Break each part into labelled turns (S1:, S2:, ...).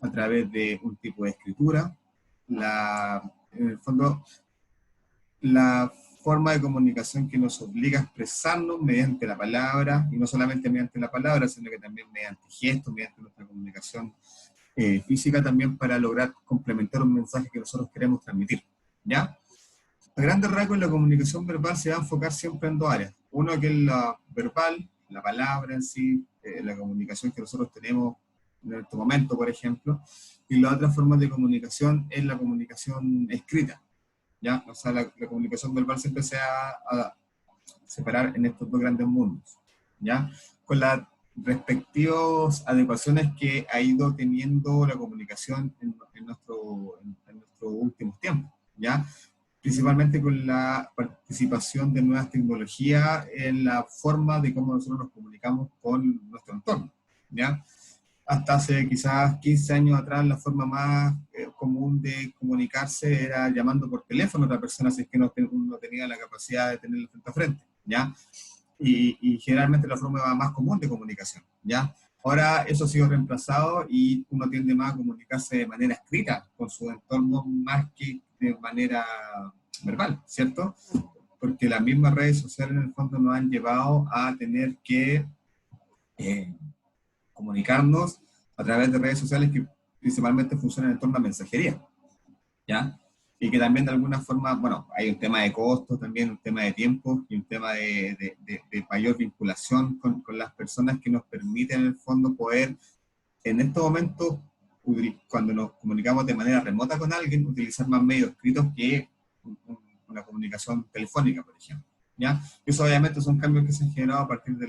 S1: a través de un tipo de escritura. En el fondo, la forma de comunicación que nos obliga a expresarnos mediante la palabra, y no solamente mediante la palabra, sino que también mediante gestos, mediante nuestra comunicación física también, para lograr complementar un mensaje que nosotros queremos transmitir, ¿ya? A grandes rasgos, la comunicación verbal se va a enfocar siempre en dos áreas. Uno, que es la verbal, la palabra en sí, la comunicación que nosotros tenemos en este momento, por ejemplo, y la otra forma de comunicación es la comunicación escrita, ¿ya? O sea, la comunicación verbal siempre se va a separar en estos dos grandes mundos, ¿ya? Con las respectivas adecuaciones que ha ido teniendo la comunicación en nuestros últimos tiempos, ¿ya? Principalmente con la participación de nuevas tecnologías en la forma de cómo nosotros nos comunicamos con nuestro entorno, ¿ya? Hasta hace quizás 15 años atrás, la forma más común de comunicarse era llamando por teléfono a otra persona si es que no tenía la capacidad de tenerla frente a frente, ¿ya? Y generalmente la forma más común de comunicación, ¿ya? Ahora eso ha sido reemplazado y uno tiende más a comunicarse de manera escrita con su entorno más que de manera verbal, ¿cierto? Porque las mismas redes sociales en el fondo nos han llevado a tener que comunicarnos a través de redes sociales que principalmente funcionan en torno a mensajería, ¿ya? Y que también de alguna forma, bueno, hay un tema de costos también, un tema de tiempo y un tema de mayor vinculación con las personas que nos permiten en el fondo poder, en estos momentos, cuando nos comunicamos de manera remota con alguien, utilizar más medios escritos que una comunicación telefónica, por ejemplo, ¿ya? Eso obviamente son cambios que se han generado a partir de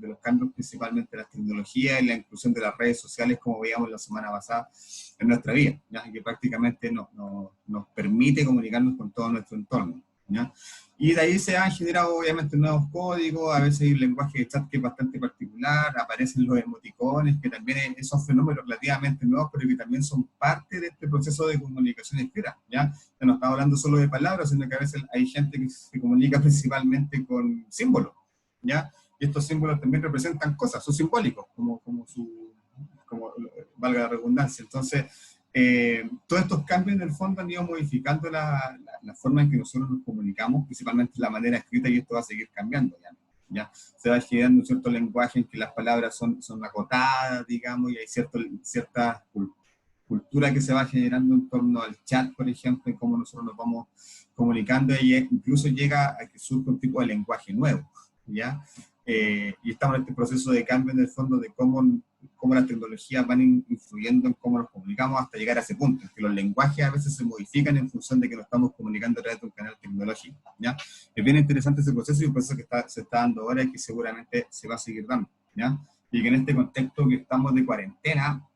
S1: los cambios principalmente de las tecnologías y la inclusión de las redes sociales, como veíamos la semana pasada, en nuestra vida, ¿ya? Que prácticamente nos permite comunicarnos con todo nuestro entorno, ¿ya? Y de ahí se han generado obviamente nuevos códigos, a veces hay un lenguaje de chat que es bastante particular, aparecen los emoticones, que también son fenómenos relativamente nuevos, pero que también son parte de este proceso de comunicación escrita, ¿ya? Ya no estamos hablando solo de palabras, sino que a veces hay gente que se comunica principalmente con símbolos, ¿ya? Y estos símbolos también representan cosas, son simbólicos, como valga la redundancia. Entonces, todos estos cambios en el fondo han ido modificando la forma en que nosotros nos comunicamos, principalmente la manera escrita, y esto va a seguir cambiando, ¿ya? Se va generando un cierto lenguaje en que las palabras son acotadas, digamos, y hay cierta cultura que se va generando en torno al chat, por ejemplo, en cómo nosotros nos vamos comunicando, y incluso llega a que surja un tipo de lenguaje nuevo, ¿ya? Y estamos en este proceso de cambio en el fondo de cómo las tecnologías van influyendo en cómo nos comunicamos hasta llegar a ese punto, en que los lenguajes a veces se modifican en función de que nos estamos comunicando a través de un canal tecnológico, ¿ya? Es bien interesante ese proceso, y un proceso que se está dando ahora y que seguramente se va a seguir dando, ¿ya? Y que en este contexto que estamos de cuarentena,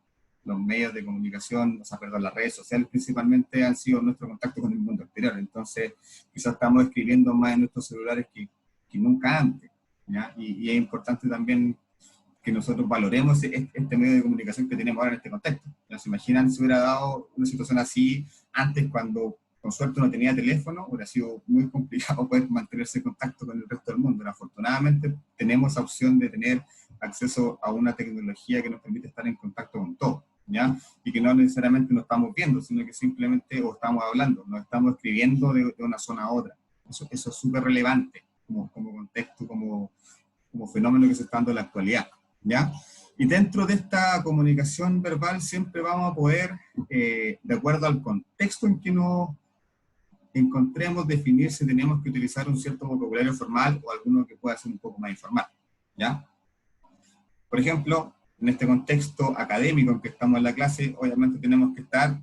S1: los medios de comunicación, o sea, perdón, las redes sociales principalmente han sido nuestro contacto con el mundo exterior. Entonces, quizás estamos escribiendo más en nuestros celulares que nunca antes, ¿ya? Y es importante también que nosotros valoremos este medio de comunicación que tenemos ahora en este contexto. ¿Ya? ¿Se imaginan si hubiera dado una situación así antes, cuando con suerte no tenía teléfono? Hubiera sido muy complicado poder mantenerse en contacto con el resto del mundo. Afortunadamente tenemos esa opción de tener acceso a una tecnología que nos permite estar en contacto con todo, ¿ya? Y que no necesariamente nos estamos viendo, sino que simplemente o estamos hablando, nos estamos escribiendo de una zona a otra. Eso es súper relevante como contexto, como fenómeno que se está dando en la actualidad, ¿ya? Y dentro de esta comunicación verbal siempre vamos a poder, de acuerdo al contexto en que nos encontremos, definir si tenemos que utilizar un cierto vocabulario formal o alguno que pueda ser un poco más informal, ¿ya? Por ejemplo, en este contexto académico en que estamos en la clase, obviamente tenemos que estar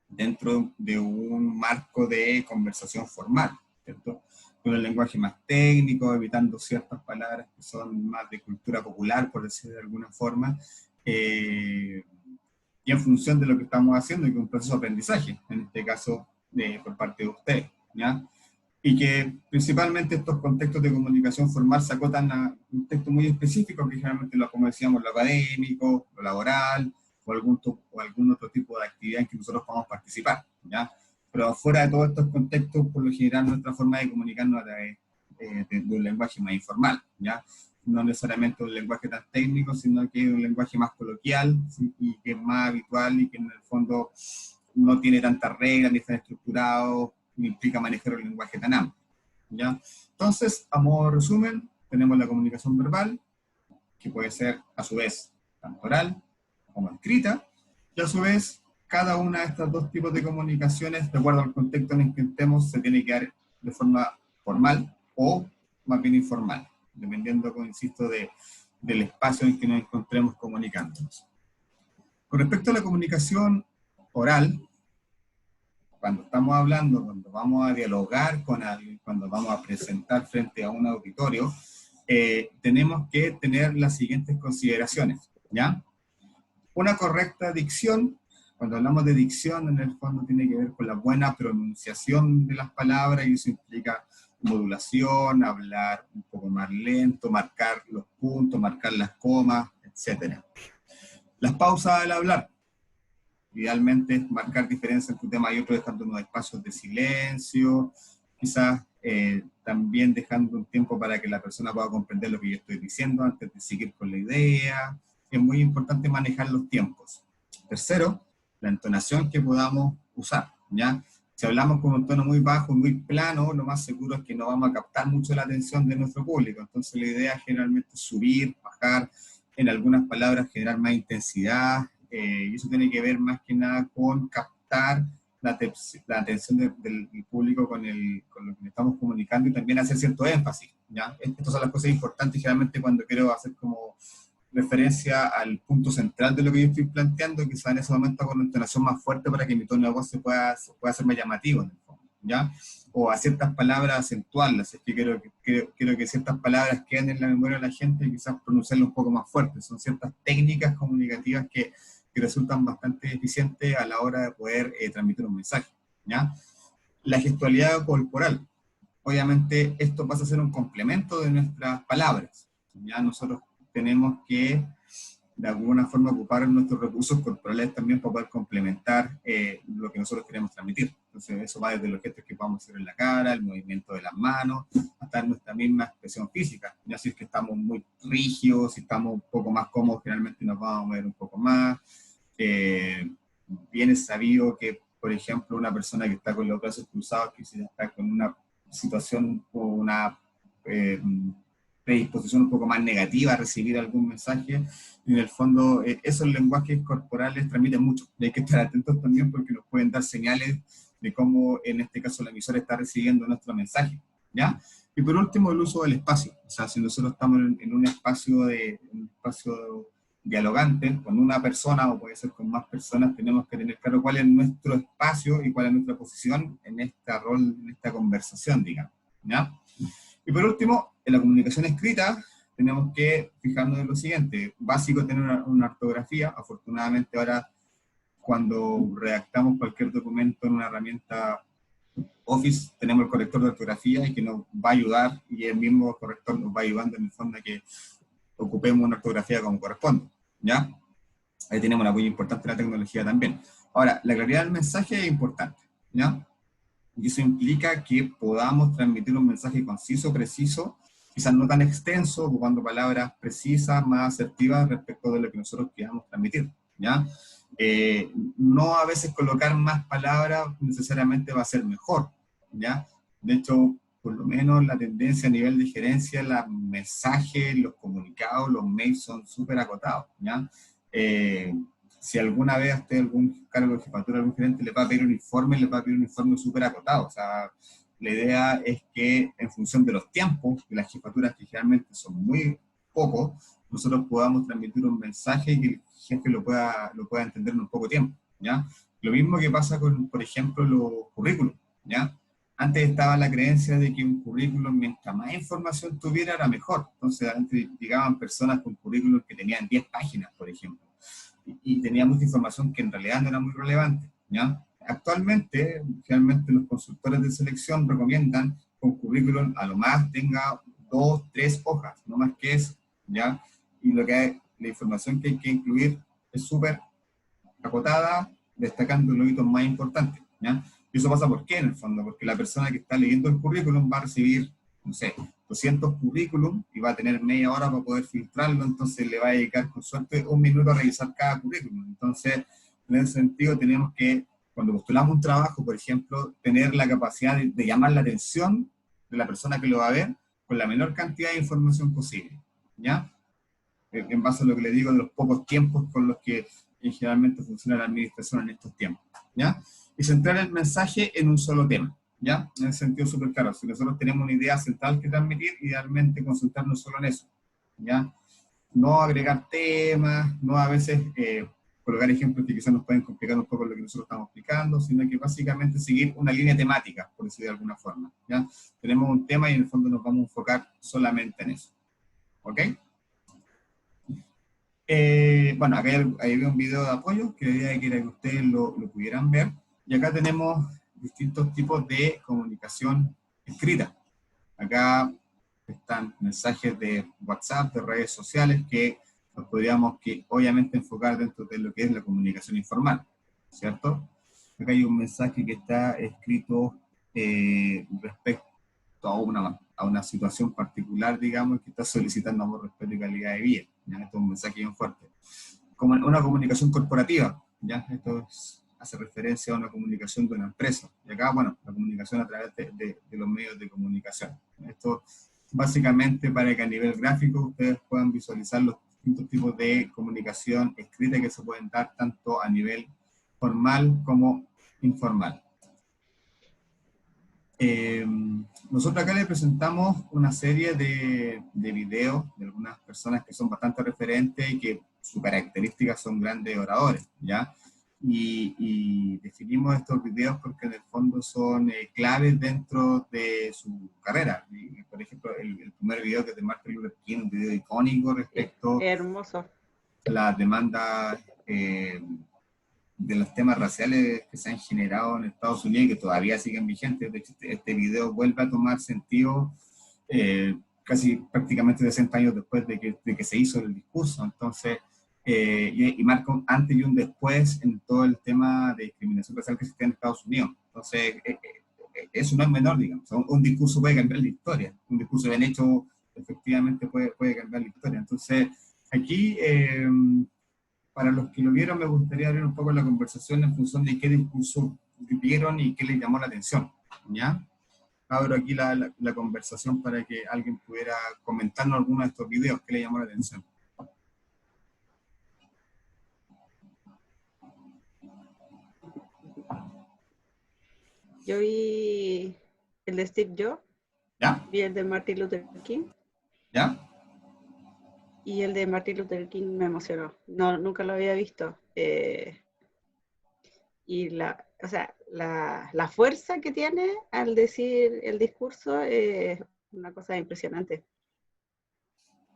S1: dentro de un marco de conversación formal, ¿cierto? Con el lenguaje más técnico, evitando ciertas palabras que son más de cultura popular, por decir de alguna forma, y en función de lo que estamos haciendo, y que es un proceso de aprendizaje, en este caso por parte de ustedes, ¿ya? Y que principalmente estos contextos de comunicación formal se acotan a un texto muy específico, que generalmente, como decíamos, lo académico, lo laboral, o algún otro tipo de actividad en que nosotros podamos participar, ¿ya? Pero fuera de todos estos contextos, por lo general, nuestra forma de comunicarnos a través de un lenguaje más informal, ¿ya? no necesariamente un lenguaje tan técnico, sino que es un lenguaje más coloquial, ¿sí? Y que es más habitual y que en el fondo no tiene tantas reglas, ni está estructurado, ni implica manejar un lenguaje tan amplio, ¿ya? Entonces, a modo de resumen, tenemos la comunicación verbal, que puede ser a su vez tanto oral como escrita, y a su vez cada una de estos dos tipos de comunicaciones, de acuerdo al contexto en el que estemos, se tiene que dar de forma formal o más bien informal, dependiendo, como insisto, del espacio en que nos encontremos comunicándonos. Con respecto a la comunicación oral, cuando estamos hablando, cuando vamos a dialogar con alguien, cuando vamos a presentar frente a un auditorio, tenemos que tener las siguientes consideraciones, ¿ya? Una correcta dicción. Cuando hablamos de dicción, en el fondo tiene que ver con la buena pronunciación de las palabras, y eso implica modulación, hablar un poco más lento, marcar los puntos, marcar las comas, etc. Las pausas al hablar. Idealmente marcar diferencia entre un tema y otro, dejando unos espacios de silencio, quizás también dejando un tiempo para que la persona pueda comprender lo que yo estoy diciendo antes de seguir con la idea. Es muy importante manejar los tiempos. Tercero, la entonación que podamos usar, ¿ya? Si hablamos con un tono muy bajo, muy plano, lo más seguro es que no vamos a captar mucho la atención de nuestro público. Entonces la idea es generalmente subir, bajar, en algunas palabras generar más intensidad, y eso tiene que ver más que nada con captar la atención del público con lo que estamos comunicando, y también hacer cierto énfasis, ¿ya? Estas son las cosas importantes generalmente cuando quiero hacer como referencia al punto central de lo que yo estoy planteando, quizá en ese momento con una entonación más fuerte para que mi tono de voz se pueda hacer más llamativo, en el fondo, ¿ya? O a ciertas palabras acentuarlas, es que quiero que ciertas palabras queden en la memoria de la gente y quizás pronunciarlas un poco más fuerte. Son ciertas técnicas comunicativas que resultan bastante eficientes a la hora de poder transmitir un mensaje, ¿ya? La gestualidad corporal. Obviamente esto pasa a ser un complemento de nuestras palabras, ¿ya? Nosotros tenemos que de alguna forma ocupar nuestros recursos corporales también para poder complementar lo que nosotros queremos transmitir. Entonces eso va desde los gestos que podamos hacer en la cara, el movimiento de las manos, hasta nuestra misma expresión física. Ya si es que estamos muy rígidos, si estamos un poco más cómodos, generalmente nos vamos a mover un poco más. Bien es sabido que, por ejemplo, una persona que está con los brazos cruzados, que si está con una situación o una predisposición un poco más negativa a recibir algún mensaje, y en el fondo esos lenguajes corporales transmiten mucho, y hay que estar atentos también porque nos pueden dar señales de cómo en este caso la emisora está recibiendo nuestro mensaje, ¿ya? Y por último, el uso del espacio. O sea, si nosotros estamos en un espacio dialogante con una persona, o puede ser con más personas, tenemos que tener claro cuál es nuestro espacio y cuál es nuestra posición en este rol, en esta conversación, digamos, ¿ya? Y por último, en la comunicación escrita, tenemos que fijarnos en lo siguiente. Básico tener una ortografía. Afortunadamente ahora, cuando redactamos cualquier documento en una herramienta Office, tenemos el corrector de ortografía y que nos va a ayudar, y el mismo corrector nos va ayudando en el fondo a que ocupemos una ortografía como corresponde, ¿ya? Ahí tenemos un apoyo importante de la tecnología también. Ahora, la claridad del mensaje es importante, ¿ya? Y eso implica que podamos transmitir un mensaje conciso, preciso, quizás no tan extenso, ocupando palabras precisas, más asertivas respecto de lo que nosotros queramos transmitir, ¿ya? No a veces colocar más palabras necesariamente va a ser mejor, ¿ya? De hecho, por lo menos la tendencia a nivel de gerencia, los mensajes, los comunicados, los mails son súper acotados, ¿ya? Si alguna vez a usted algún cargo de jefatura, algún gerente le va a pedir un informe, le va a pedir un informe súper acotado. O sea, la idea es que en función de los tiempos de las jefaturas, que generalmente son muy pocos, nosotros podamos transmitir un mensaje y que el jefe lo pueda entender en un poco tiempo, ¿ya? Lo mismo que pasa con, por ejemplo, los currículums, ¿ya? Antes estaba la creencia de que un currículum, mientras más información tuviera, era mejor. Entonces, antes llegaban personas con currículums que tenían 10 páginas, por ejemplo, y tenía mucha información que en realidad no era muy relevante, ¿ya? Actualmente, generalmente los consultores de selección recomiendan que un currículum a lo más tenga 2, 3 hojas, no más que eso, ¿ya? Y la información que hay que incluir es súper acotada, destacando los hitos más importantes, ¿ya? Y eso pasa ¿por qué? En el fondo, porque la persona que está leyendo el currículum va a recibir no sé, 200 currículum y va a tener media hora para poder filtrarlo, entonces le va a dedicar con suerte 1 minuto a revisar cada currículum. Entonces, en ese sentido, tenemos que, cuando postulamos un trabajo, por ejemplo, tener la capacidad de llamar la atención de la persona que lo va a ver con la menor cantidad de información posible, ¿ya? En base a lo que le digo de los pocos tiempos con los que generalmente funciona la administración en estos tiempos, ¿ya? Y centrar el mensaje en un solo tema, ¿ya? En ese sentido súper claro, si nosotros tenemos una idea central que transmitir, idealmente concentrarnos solo en eso, ¿ya? No agregar temas, no a veces colocar ejemplos que quizás nos pueden complicar un poco lo que nosotros estamos explicando, sino que básicamente seguir una línea temática, por decirlo de alguna forma, ¿ya? Tenemos un tema y en el fondo nos vamos a enfocar solamente en eso, ¿ok? Bueno, acá hay un video de apoyo que la idea era que ustedes lo pudieran ver. Y acá tenemos distintos tipos de comunicación escrita. Acá están mensajes de WhatsApp, de redes sociales, que nos podríamos obviamente enfocar dentro de lo que es la comunicación informal, ¿cierto? Acá hay un mensaje que está escrito respecto a una situación particular, digamos, que está solicitando amor, respeto y calidad de vida. ¿Ya? Esto es un mensaje bien fuerte. Como una comunicación corporativa, ¿ya? Hace referencia a una comunicación de una empresa. Y acá, bueno, la comunicación a través de los medios de comunicación. Esto básicamente para que a nivel gráfico ustedes puedan visualizar los distintos tipos de comunicación escrita que se pueden dar tanto a nivel formal como informal. Nosotros acá les presentamos una serie de videos de algunas personas que son bastante referentes y que sus características son grandes oradores, ¿ya? Y definimos estos videos porque en el fondo son claves dentro de su carrera. Y, por ejemplo, el primer video que es de Martin Luther King, un video icónico respecto
S2: hermoso
S1: a la demanda de los temas raciales que se han generado en Estados Unidos y que todavía siguen vigentes. De hecho, este video vuelve a tomar sentido casi prácticamente 60 años después de que se hizo el discurso. Entonces, y marca un antes y un después en todo el tema de discriminación racial que existe en Estados Unidos. Entonces, eso no es menor, digamos. Un discurso puede cambiar la historia. Un discurso bien hecho efectivamente puede cambiar la historia. Entonces, aquí para los que lo vieron, me gustaría abrir un poco la conversación en función de qué discurso vieron y qué les llamó la atención, ¿ya? Abro aquí la conversación para que alguien pudiera comentarnos alguno de estos videos que le llamó la atención.
S2: Yo vi el de Steve Jobs,
S1: ¿Ya?
S2: vi el de Martin Luther King,
S1: ¿Ya?
S2: y el de Martin Luther King me emocionó. No, nunca lo había visto. Y la fuerza que tiene al decir el discurso es una cosa impresionante.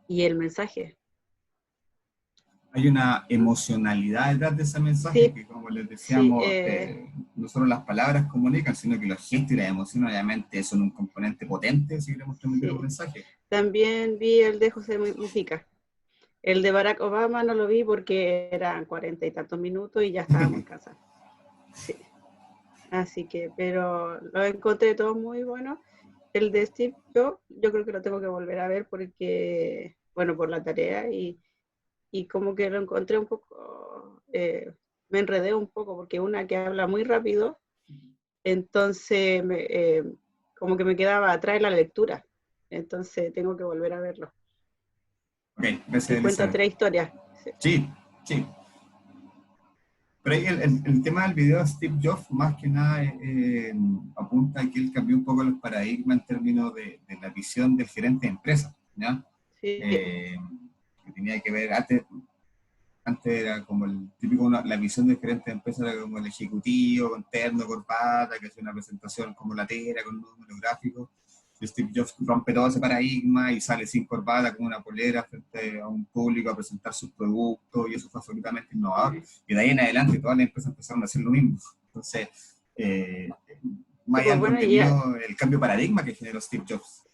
S2: Y el mensaje.
S1: Hay una emocionalidad detrás de ese mensaje
S2: Sí,
S1: que, como les
S2: sí,
S1: decíamos, no solo las palabras comunican, sino que los gestos y las emociones obviamente son un componente potente si queremos transmitir un mensaje.
S2: También vi el de José Mujica. El de Barack Obama no lo vi porque eran 40 y tantos minutos y ya estábamos cansados. Sí. Así que, pero lo encontré todo muy bueno. El de Steve Jobs, yo creo que lo tengo que volver a ver porque, bueno, por la tarea y como que lo encontré un poco, me enredé un poco porque una que habla muy rápido, entonces como que me quedaba atrás en la lectura. Entonces tengo que volver a verlo.
S1: Ok, gracias,
S2: Y cuenta
S1: Elizabeth.
S2: 3 historias.
S1: Sí, sí. Pero ahí el tema del video de Steve Jobs, más que nada, apunta a que él cambió un poco los paradigmas en términos de la visión del gerente de empresa, ¿ya?
S2: Sí,
S1: Que tenía que ver, antes era como el típico, la visión del gerente de empresa era como el ejecutivo, con terno, corbata, que hace una presentación como latera, con números gráficos. Y Steve Jobs rompe todo ese paradigma y sale sin corbata, con una polera, frente a un público a presentar sus productos, y eso fue absolutamente innovador. Y de ahí en adelante todas las empresas empezaron a hacer lo mismo. Entonces, más allá
S2: pues
S1: del
S2: bueno,
S1: contenido, el cambio de paradigma que generó Steve Jobs.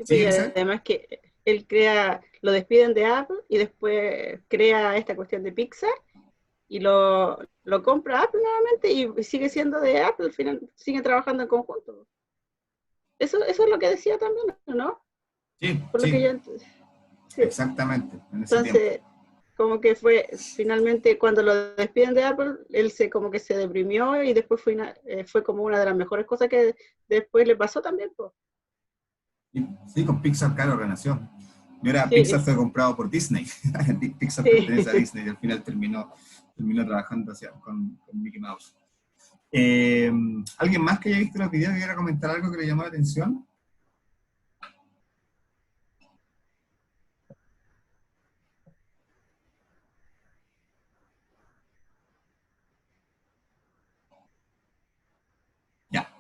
S1: ¿Sí,
S2: y
S1: Elizabeth?
S2: además que él lo despiden de Apple y después crea esta cuestión de Pixar y lo compra Apple nuevamente y sigue siendo de Apple, al final sigue trabajando en conjunto. Eso es lo que decía también, ¿no?
S1: Sí,
S2: Por lo que
S1: sí,
S2: yo sí.
S1: exactamente, en ese tiempo.
S2: Entonces, como que fue, finalmente, cuando lo despiden de Apple, él como que se deprimió y después fue como una de las mejores cosas que después le pasó también, pues.
S1: Y, sí, con Pixar, claro, renació. Y ahora Pixar
S2: Sí,
S1: fue comprado por Disney. Pixar
S2: sí.
S1: pertenece a Disney y al final terminó trabajando con Mickey Mouse. ¿Alguien más que haya visto los videos y quiera comentar algo que le llamó la atención? Ya.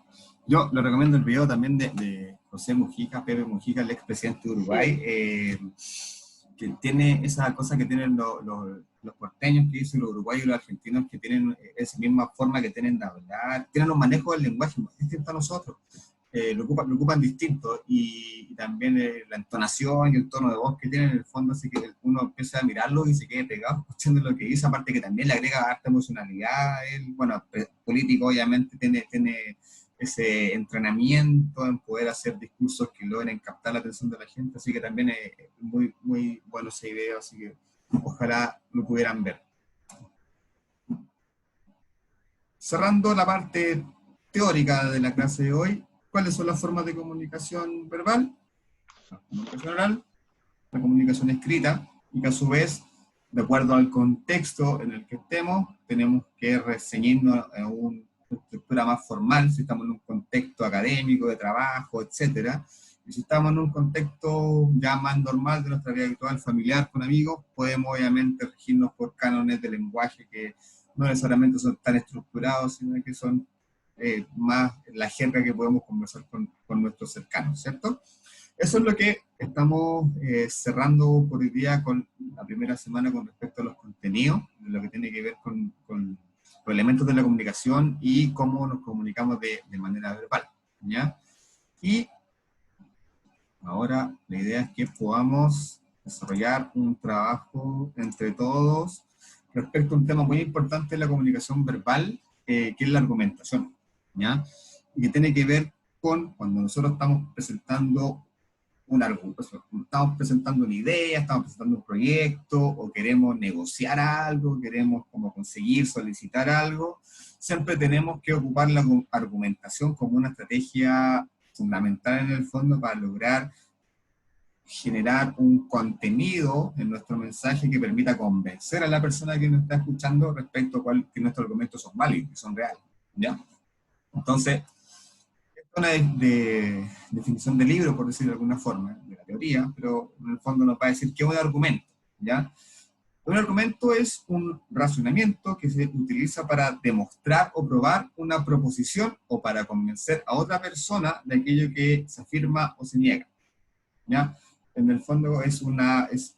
S1: Yo le recomiendo el video también de José Mujica, Pepe Mujica, el expresidente de Uruguay,
S2: Sí,
S1: que tiene esa cosa que tienen los porteños que dicen los uruguayos y los argentinos, que tienen esa misma forma que tienen de hablar, tienen un manejo del lenguaje muy distinto a nosotros. Lo ocupan distinto y también la entonación y el tono de voz que tienen en el fondo hace que uno empiece a mirarlo y se quede pegado escuchando lo que dice, aparte que también le agrega harta emocionalidad. Él, bueno, político obviamente tiene ese entrenamiento en poder hacer discursos que logren captar la atención de la gente, así que también es muy, muy bueno ese video, así que ojalá lo pudieran ver. Cerrando la parte teórica de la clase de hoy, ¿cuáles son las formas de comunicación verbal? La comunicación oral, la comunicación escrita, y que a su vez, de acuerdo al contexto en el que estemos, tenemos que reseñirnos en una estructura más formal, si estamos en un contexto académico, de trabajo, etcétera. Y si estamos en un contexto ya más normal de nuestra vida habitual, familiar, con amigos, podemos obviamente regirnos por cánones de lenguaje que no necesariamente son tan estructurados, sino que son más la jerga que podemos conversar con nuestros cercanos, ¿cierto? Eso es lo que estamos cerrando por hoy día con la primera semana con respecto a los contenidos, de lo que tiene que ver con los elementos de la comunicación y cómo nos comunicamos de manera verbal, ¿ya? Y ahora la idea es que podamos desarrollar un trabajo entre todos respecto a un tema muy importante de la comunicación verbal, que es la argumentación, ¿ya? Y que tiene que ver con cuando nosotros estamos presentando estamos presentando una idea, estamos presentando un proyecto, o queremos negociar algo, queremos como conseguir, solicitar algo, siempre tenemos que ocupar la argumentación como una estrategia fundamental en el fondo para lograr generar un contenido en nuestro mensaje que permita convencer a la persona que nos está escuchando respecto a que nuestros argumentos son válidos y son reales, ¿ya? Entonces, una definición de libro, por decirlo de alguna forma, de la teoría, pero en el fondo nos va a decir qué es un argumento, ¿ya? Un argumento es un razonamiento que se utiliza para demostrar o probar una proposición o para convencer a otra persona de aquello que se afirma o se niega, ¿ya? En el fondo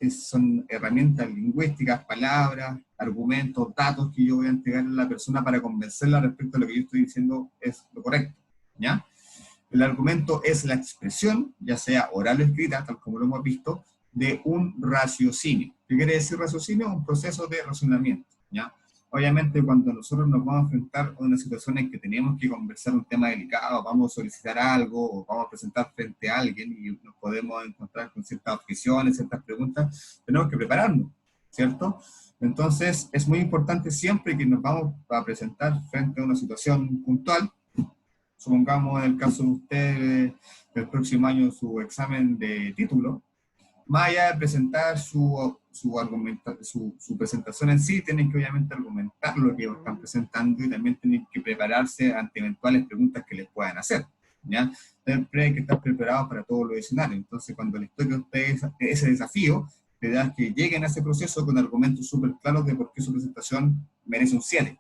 S1: son herramientas lingüísticas, palabras, argumentos, datos que yo voy a entregar a la persona para convencerla respecto a lo que yo estoy diciendo es lo correcto, ¿ya? El argumento es la expresión, ya sea oral o escrita, tal como lo hemos visto, de un raciocinio. ¿Qué quiere decir raciocinio? Un proceso de razonamiento, ¿ya? Obviamente, cuando nosotros nos vamos a enfrentar a una situación en que tenemos que conversar un tema delicado, vamos a solicitar algo, o vamos a presentar frente a alguien y nos podemos encontrar con ciertas objeciones, ciertas preguntas, tenemos que prepararnos, ¿cierto? Entonces, es muy importante siempre que nos vamos a presentar frente a una situación puntual. Supongamos en el caso de usted, el próximo año su examen de título, más allá de presentar su presentación en sí, tienen que obviamente argumentar lo que están presentando y también tienen que prepararse ante eventuales preguntas que les puedan hacer, ¿ya? Siempre hay que estar preparados para todos los escenarios. Entonces, cuando les toque a ustedes ese desafío, la idea es que lleguen a ese proceso con argumentos súper claros de por qué su presentación merece un 7,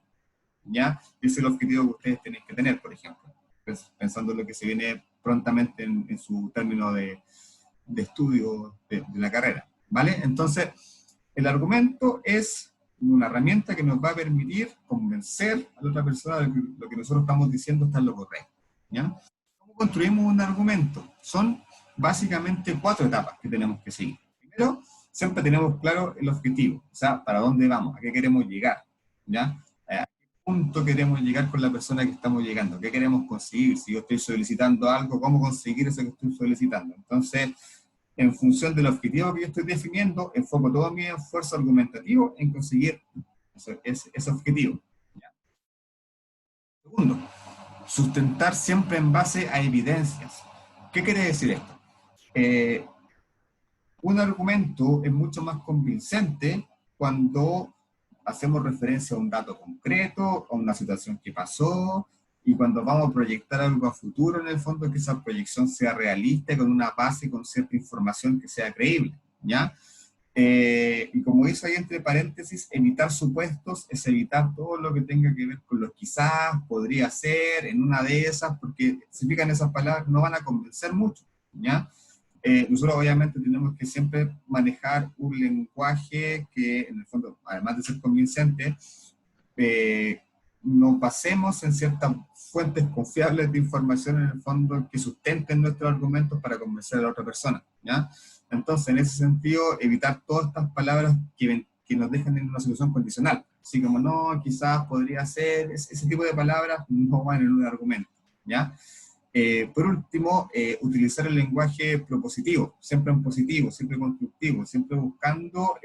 S1: ¿ya? Ese es el objetivo que ustedes tienen que tener, por ejemplo, pensando en lo que se viene prontamente en su término de estudio de la carrera, ¿vale? Entonces, el argumento es una herramienta que nos va a permitir convencer a la otra persona de que lo que nosotros estamos diciendo está en lo correcto, ¿ya? ¿Cómo construimos un argumento? Son básicamente 4 etapas que tenemos que seguir. Primero, siempre tenemos claro el objetivo, o sea, para dónde vamos, a qué queremos llegar, ¿ya? punto queremos llegar con la persona que estamos llegando, qué queremos conseguir, si yo estoy solicitando algo, cómo conseguir eso que estoy solicitando. Entonces, en función del objetivo que yo estoy definiendo, enfoco todo mi esfuerzo argumentativo en conseguir ese objetivo. ¿Ya? Segundo, sustentar siempre en base a evidencias. ¿Qué quiere decir esto? Un argumento es mucho más convincente cuando hacemos referencia a un dato concreto, a una situación que pasó, y cuando vamos a proyectar algo a futuro, en el fondo, que esa proyección sea realista, con una base, con cierta información que sea creíble, ¿ya? Y como dice ahí entre paréntesis, evitar supuestos es evitar todo lo que tenga que ver con lo quizás, podría ser, en una de esas, porque si fijan esas palabras no van a convencer mucho, ¿ya? Nosotros obviamente tenemos que siempre manejar un lenguaje que en el fondo, además de ser convincente, nos basemos en ciertas fuentes confiables de información en el fondo que sustenten nuestros argumentos para convencer a la otra persona, ¿ya? Entonces, en ese sentido, evitar todas estas palabras que nos dejan en una situación condicional, así como no, quizás, podría ser, ese tipo de palabras no van en un argumento, ¿ya? Por último, utilizar el lenguaje propositivo, siempre en positivo, siempre constructivo, siempre buscando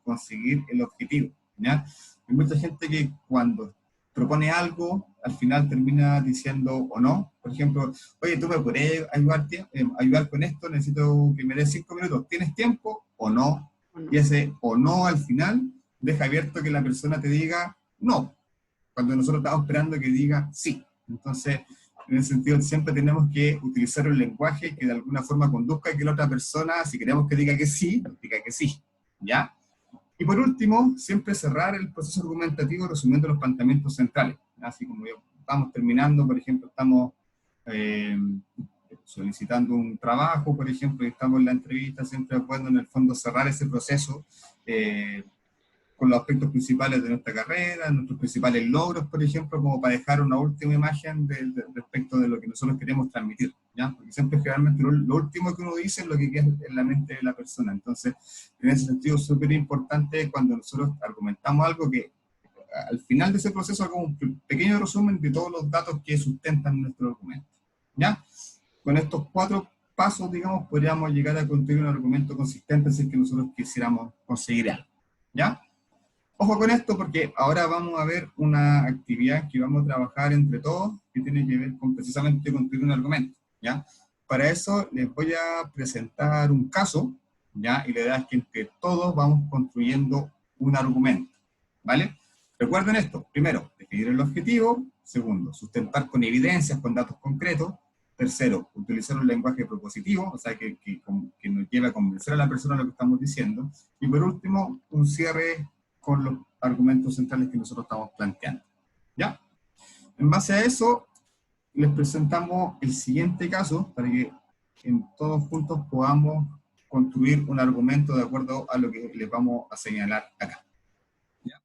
S1: conseguir el objetivo, ¿ya? Hay mucha gente que cuando propone algo, al final termina diciendo o no. Por ejemplo, oye, ¿tú me podrías ayudar con esto? Necesito que me des 5 minutos. ¿Tienes tiempo o no? Y ese o no al final deja abierto que la persona te diga no, cuando nosotros estamos esperando que diga sí. Entonces, en ese sentido, siempre tenemos que utilizar un lenguaje que de alguna forma conduzca a que la otra persona, si queremos que diga que sí, nos diga que sí, ¿ya? Y por último, siempre cerrar el proceso argumentativo resumiendo los planteamientos centrales. Así como estamos terminando, por ejemplo, estamos solicitando un trabajo, por ejemplo, y estamos en la entrevista, siempre es bueno en el fondo cerrar ese proceso con los aspectos principales de nuestra carrera, nuestros principales logros, por ejemplo, como para dejar una última imagen respecto de lo que nosotros queremos transmitir, ¿ya? Porque siempre generalmente lo último que uno dice es lo que queda en la mente de la persona. Entonces, en ese sentido, es súper importante cuando nosotros argumentamos algo que al final de ese proceso hagamos un pequeño resumen de todos los datos que sustentan nuestro argumento, ¿ya? Con estos 4 pasos, digamos, podríamos llegar a construir un argumento consistente si es que nosotros quisiéramos conseguir algo, ¿ya? Ojo con esto porque ahora vamos a ver una actividad que vamos a trabajar entre todos que tiene que ver con precisamente construir un argumento, ¿ya? Para eso les voy a presentar un caso, ¿ya? Y la idea es que entre todos vamos construyendo un argumento, ¿vale? Recuerden esto: primero, definir el objetivo; segundo, sustentar con evidencias, con datos concretos; tercero, utilizar un lenguaje propositivo, o sea, que nos lleve a convencer a la persona de lo que estamos diciendo; y por último, un cierre con los argumentos centrales que nosotros estamos planteando, ¿ya? En base a eso, les presentamos el siguiente caso para que todos juntos podamos construir un argumento de acuerdo a lo que les vamos a señalar acá, ¿ya?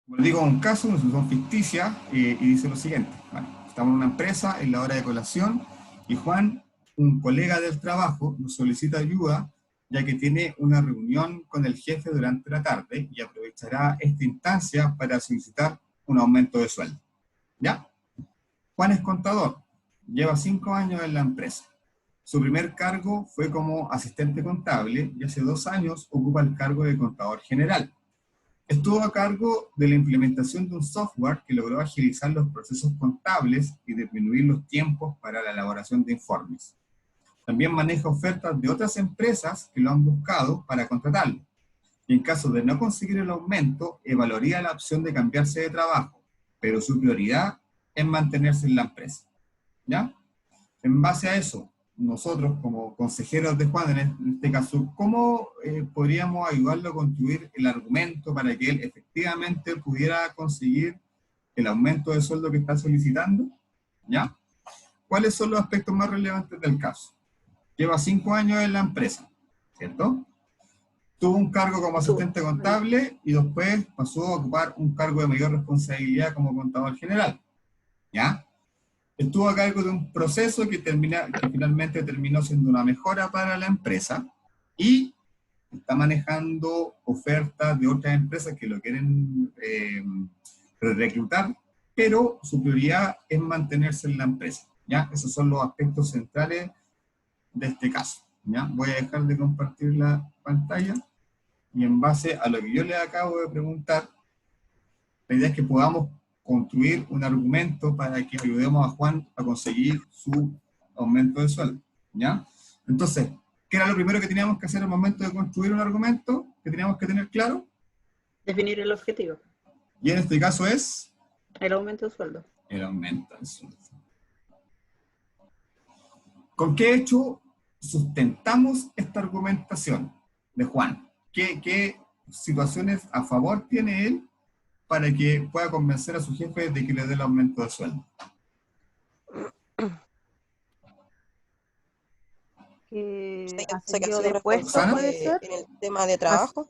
S1: Como les digo, un caso, una situación ficticia, y dice lo siguiente. Bueno, estamos en una empresa en la hora de colación y Juan, un colega del trabajo, nos solicita ayuda ya que tiene una reunión con el jefe durante la tarde y aprovechará esta instancia para solicitar un aumento de sueldo, ¿ya? Juan es contador, lleva 5 años en la empresa. Su primer cargo fue como asistente contable y hace 2 años ocupa el cargo de contador general. Estuvo a cargo de la implementación de un software que logró agilizar los procesos contables y disminuir los tiempos para la elaboración de informes. También maneja ofertas de otras empresas que lo han buscado para contratarlo. Y en caso de no conseguir el aumento, evaluaría la opción de cambiarse de trabajo, pero su prioridad es mantenerse en la empresa, ¿ya? En base a eso, nosotros como consejeros de Juan, en este caso, ¿cómo podríamos ayudarlo a construir el argumento para que él efectivamente pudiera conseguir el aumento de sueldo que está solicitando? ¿Ya? ¿Cuáles son los aspectos más relevantes del caso? Lleva 5 años en la empresa, ¿cierto? Tuvo un cargo como asistente contable y después pasó a ocupar un cargo de mayor responsabilidad como contador general, ¿ya? Estuvo a cargo de un proceso que finalmente terminó siendo una mejora para la empresa y está manejando ofertas de otras empresas que lo quieren reclutar, pero su prioridad es mantenerse en la empresa, ¿ya? Esos son los aspectos centrales de este caso, ¿ya? Voy a dejar de compartir la pantalla y en base a lo que yo le acabo de preguntar, la idea es que podamos construir un argumento para que ayudemos a Juan a conseguir su aumento de sueldo, ¿ya? Entonces, ¿qué era lo primero que teníamos que hacer al momento de construir un argumento? Que teníamos que tener claro.
S2: Definir el objetivo.
S1: Y en este caso es
S2: El aumento de sueldo.
S1: el aumento de sueldo. ¿Con qué hecho sustentamos esta argumentación de Juan? ¿Qué situaciones a favor tiene él para que pueda convencer a su jefe de que le dé el aumento de sueldo?
S3: Que
S4: Se quedó
S3: ascendió de puesto,
S1: ¿Susana?
S3: puede ser.
S4: en el tema de trabajo.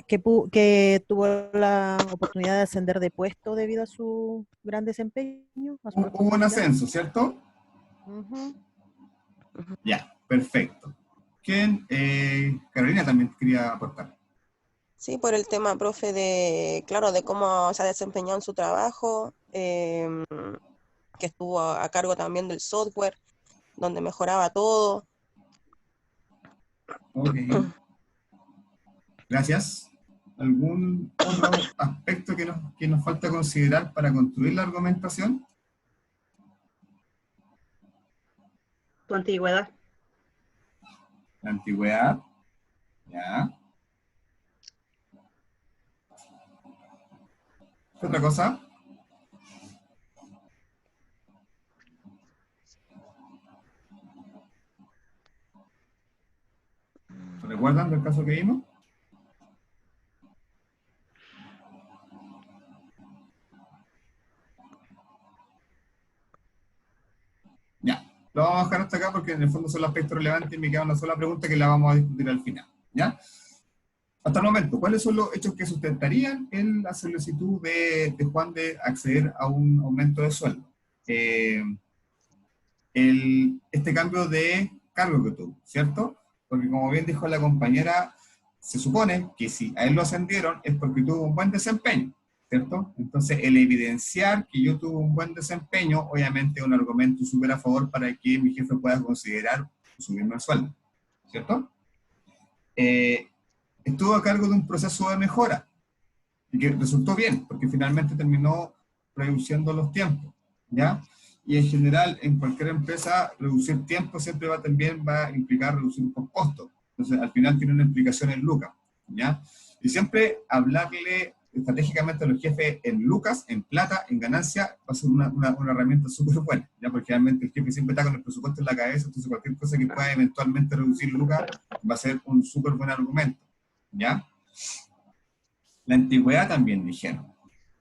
S3: Que tuvo la oportunidad de ascender de puesto debido a su gran desempeño. A su
S1: Hubo un
S3: responsabilidad.
S1: ascenso, ¿cierto?
S3: Ujú.
S1: Ya, perfecto. ¿Quién? Carolina también quería aportar.
S4: Sí, por el tema, profe, de, claro, de cómo se ha desempeñado en su trabajo, que estuvo a cargo también del software, donde mejoraba todo.
S1: Ok. Gracias. ¿Algún otro aspecto que nos falta considerar para construir la argumentación?
S2: Tu antigüedad.
S1: La antigüedad. Ya. ¿Qué otra cosa? ¿Se recuerdan del caso que vimos? Ya. Lo vamos a dejar hasta acá porque en el fondo son los aspectos relevantes y me queda una sola pregunta que la vamos a discutir al final. ¿Ya? Hasta el momento, ¿cuáles son los hechos que sustentarían en la solicitud de Juan de acceder a un aumento de sueldo? Este cambio de cargo que tuvo, ¿cierto? Porque como bien dijo la compañera, se supone que si a él lo ascendieron es porque tuvo un buen desempeño, ¿cierto? Entonces, el evidenciar que yo tuve un buen desempeño, obviamente es un argumento súper a favor para que mi jefe pueda considerar subirme el sueldo, ¿cierto? Estuvo a cargo de un proceso de mejora, y que resultó bien, porque finalmente terminó reduciendo los tiempos, ¿ya? Y en general, en cualquier empresa, reducir tiempo siempre también va a implicar reducir los costos. Entonces, al final tiene una implicación en lucas, ¿ya? Y siempre hablarle estratégicamente a los jefes en lucas, en plata, en ganancia, va a ser una herramienta súper buena, ¿ya? Porque realmente el jefe siempre está con el presupuesto en la cabeza, entonces cualquier cosa que pueda eventualmente reducir lucas va a ser un súper buen argumento, ¿ya? La antigüedad también dijeron.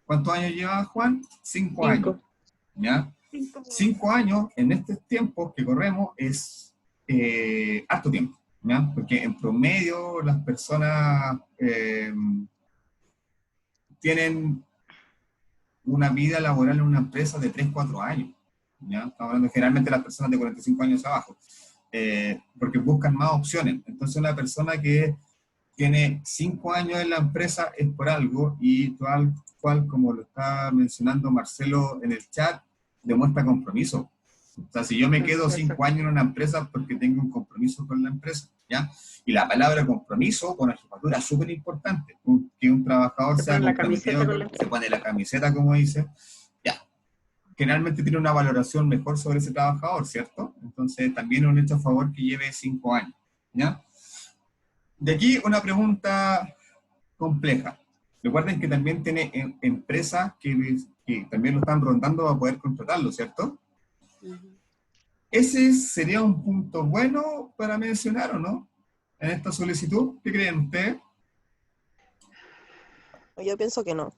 S1: ¿Cuántos años lleva Juan? 5 años, ¿ya? 5 años en estos tiempos que corremos es harto tiempo, ¿ya? Porque en promedio las personas tienen una vida laboral en una empresa de 3-4 años, ¿ya? Estamos hablando generalmente de las personas de 45 años abajo, porque buscan más opciones. Entonces una persona que tiene 5 años en la empresa es por algo, y tal cual como lo está mencionando Marcelo en el chat, demuestra compromiso. O sea, si yo me quedo 5 años en una empresa porque tengo un compromiso con la empresa, ¿ya? Y la palabra compromiso con la jefatura es súper importante, que un trabajador sea comprometido, se pone la camiseta, como dice, ya. Generalmente tiene una valoración mejor sobre ese trabajador, ¿cierto? Entonces también es un hecho a favor que lleve 5 años, ¿ya? De aquí una pregunta compleja. Recuerden que también tiene empresas que también lo están rondando para poder contratarlo, ¿cierto? ¿Ese sería un punto bueno para mencionar o no? En esta solicitud, ¿qué creen ustedes?
S4: Yo pienso que no.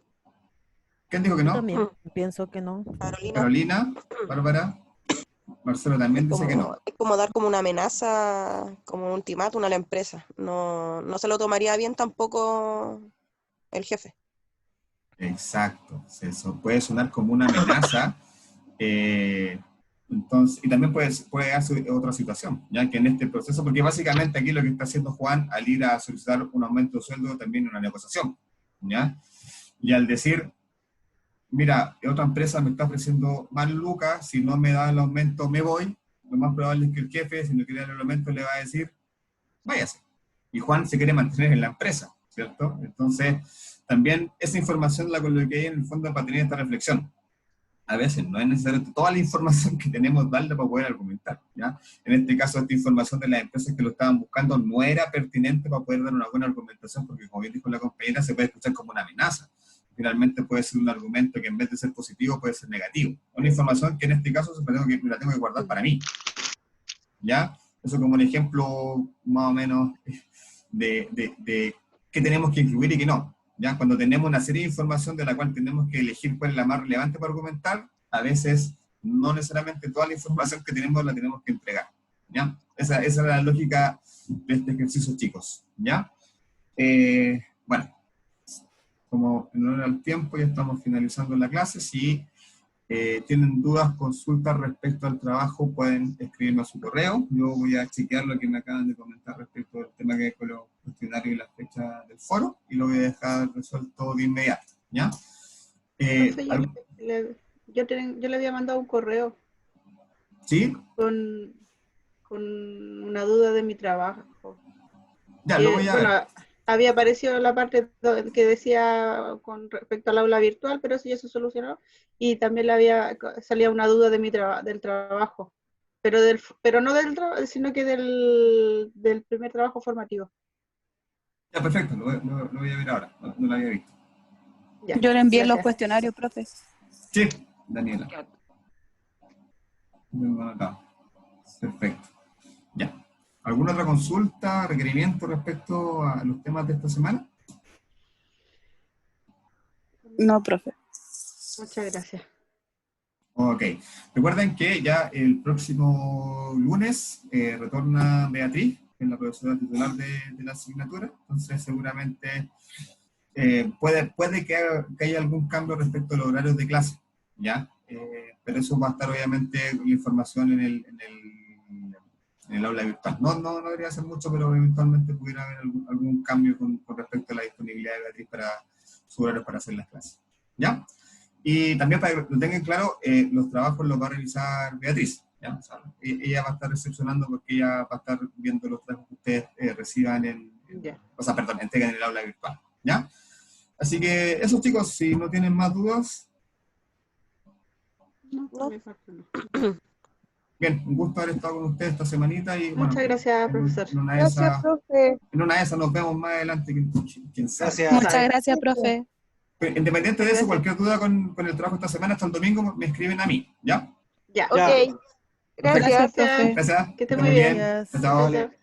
S1: ¿Quién dijo que
S3: Yo
S1: no?
S3: también pienso que no.
S1: Carolina, Bárbara, Marcelo también dice que no.
S4: Es como dar como una amenaza, como un ultimátum a la empresa. No se lo tomaría bien tampoco el jefe.
S1: Exacto, eso puede sonar como una amenaza, entonces, y también puede darse otra situación, ya que en este proceso, porque básicamente aquí lo que está haciendo Juan al ir a solicitar un aumento de sueldo también es una negociación, ¿ya? Y al decir, mira, otra empresa me está ofreciendo más lucas, si no me da el aumento me voy, lo más probable es que el jefe, si no quiere dar el aumento, le va a decir, váyase. Y Juan se quiere mantener en la empresa, ¿cierto? Entonces, también esa información la coloqué en el fondo para tener esta reflexión. A veces no es necesario toda la información que tenemos darla para poder argumentar, ¿ya? En este caso, esta información de las empresas que lo estaban buscando no era pertinente para poder dar una buena argumentación, porque como bien dijo la compañera, se puede escuchar como una amenaza. Finalmente puede ser un argumento que en vez de ser positivo puede ser negativo. Una información que en este caso me la tengo que guardar para mí, ¿ya? Eso como un ejemplo más o menos de qué tenemos que incluir y qué no. ¿Ya? Cuando tenemos una serie de información de la cual tenemos que elegir cuál es la más relevante para argumentar, a veces no necesariamente toda la información que tenemos la tenemos que entregar, ¿ya? Esa es la lógica de este ejercicio, chicos, ¿ya? Bueno, como en honor al tiempo ya estamos finalizando la clase. Si tienen dudas, consultas respecto al trabajo, pueden escribirme a su correo. Yo voy a chequear lo que me acaban de comentar respecto al tema que es con los cuestionarios y la fecha del foro, y lo voy a dejar resuelto de inmediato, ¿ya?
S2: Profe, yo le había mandado un correo
S1: ¿Sí?
S2: con una duda de mi trabajo.
S1: Ya, lo voy a ver.
S2: Bueno, había aparecido la parte que decía con respecto al aula virtual, pero eso ya se solucionó, y también salía una duda de del trabajo, pero no del trabajo, sino que del primer trabajo formativo.
S1: Ya, perfecto, lo voy a ver ahora, no lo había visto.
S2: Ya,
S5: Yo le envié los
S2: gracias.
S5: cuestionarios, profe.
S1: Sí, Daniela. Lo tengo anotado. Perfecto. Ya. ¿Alguna otra consulta, requerimiento respecto a los temas de esta semana?
S5: No, profe.
S2: Muchas gracias.
S1: Ok. Recuerden que ya el próximo lunes retorna Beatriz, que es la profesora titular de la asignatura. Entonces, seguramente puede que haya algún cambio respecto a los horarios de clase, ¿ya? Pero eso va a estar obviamente la información en el aula virtual. No debería ser mucho, pero eventualmente pudiera haber algún cambio con respecto a la disponibilidad de Beatriz para su horario para hacer las clases, ¿ya? Y también para que lo tengan claro, los trabajos los va a revisar Beatriz, ¿ya? O sea, ella va a estar recepcionando porque ella va a estar viendo los trabajos que ustedes reciban entregan en el aula virtual, ¿ya? Así que eso, chicos, si no tienen más dudas.
S2: No, me falta no.
S1: Bien, un gusto haber estado con ustedes esta semanita y bueno,
S2: Muchas gracias, profesor.
S1: En una de
S4: Gracias,
S1: esas,
S4: profe.
S1: nos vemos más adelante, quién sabe.
S6: Gracias.
S5: Muchas gracias, profe.
S1: Independiente de eso,
S2: Gracias.
S1: cualquier duda con el trabajo esta semana hasta el domingo me escriben a mí, ¿ya?
S2: Ya.
S4: Ok.
S6: Ya.
S4: Gracias.
S5: Gracias, profe.
S1: Gracias.
S2: Que esté
S1: esté
S2: muy bien.
S3: Gracias.
S1: Chao, chao.
S2: Chao, chao.